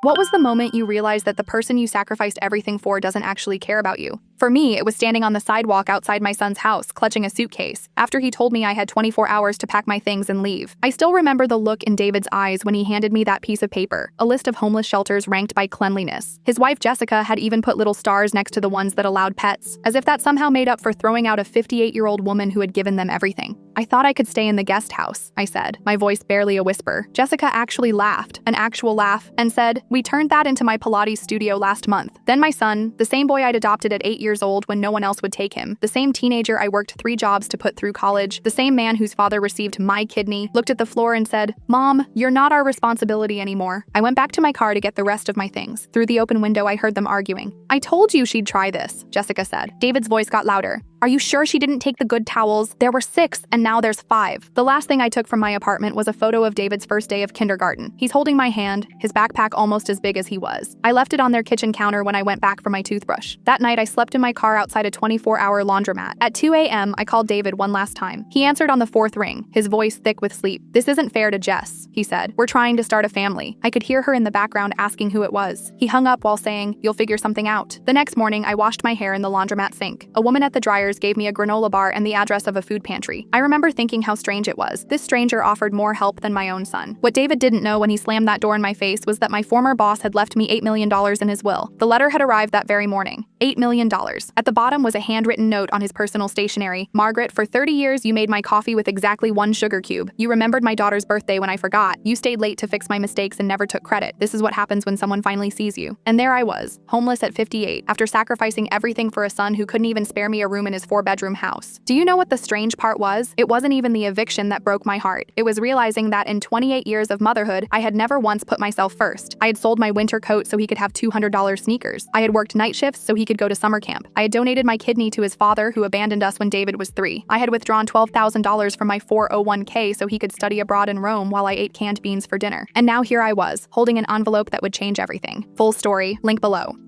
What was the moment you realized that the person you sacrificed everything for doesn't actually care about you? For me, it was standing on the sidewalk outside my son's house, clutching a suitcase, after he told me I had 24 hours to pack my things and leave. I still remember the look in David's eyes when he handed me that piece of paper, a list of homeless shelters ranked by cleanliness. His wife Jessica had even put little stars next to the ones that allowed pets, as if that somehow made up for throwing out a 58-year-old woman who had given them everything. "I thought I could stay in the guest house," I said, my voice barely a whisper. Jessica actually laughed, an actual laugh, and said, "We turned that into my Pilates studio last month." Then my son, the same boy I'd adopted at 8 years old when no one else would take him, the same teenager I worked 3 jobs to put through college, the same man whose father received my kidney, looked at the floor and said, "Mom, you're not our responsibility anymore." I went back to my car to get the rest of my things. Through the open window, I heard them arguing. "I told you she'd try this," Jessica said. David's voice got louder. "Are you sure she didn't take the good towels? There were 6, and now there's 5. The last thing I took from my apartment was a photo of David's first day of kindergarten. He's holding my hand, his backpack almost as big as he was. I left it on their kitchen counter when I went back for my toothbrush. That night, I slept in my car outside a 24-hour laundromat. At 2 a.m., I called David one last time. He answered on the 4th ring, his voice thick with sleep. "This isn't fair to Jess," he said. "We're trying to start a family." I could hear her in the background asking who it was. He hung up while saying, "You'll figure something out." The next morning, I washed my hair in the laundromat sink. A woman at the dryers gave me a granola bar and the address of a food pantry. I remember thinking how strange it was. This stranger offered more help than my own son. What David didn't know when he slammed that door in my face was that my former boss had left me $8 million in his will. The letter had arrived that very morning. $8 million. At the bottom was a handwritten note on his personal stationery. "Margaret, for 30 years you made my coffee with exactly 1 sugar cube. You remembered my daughter's birthday when I forgot. You stayed late to fix my mistakes and never took credit. This is what happens when someone finally sees you." And there I was, homeless at 58, after sacrificing everything for a son who couldn't even spare me a room in his 4-bedroom house. Do you know what the strange part was? It wasn't even the eviction that broke my heart. It was realizing that in 28 years of motherhood, I had never once put myself first. I had sold my winter coat so he could have $200 sneakers. I had worked night shifts so he could go to summer camp. I had donated my kidney to his father, who abandoned us when David was 3. I had withdrawn $12,000 from my 401k so he could study abroad in Rome while I ate canned beans for dinner. And now here I was, holding an envelope that would change everything. Full story, link below.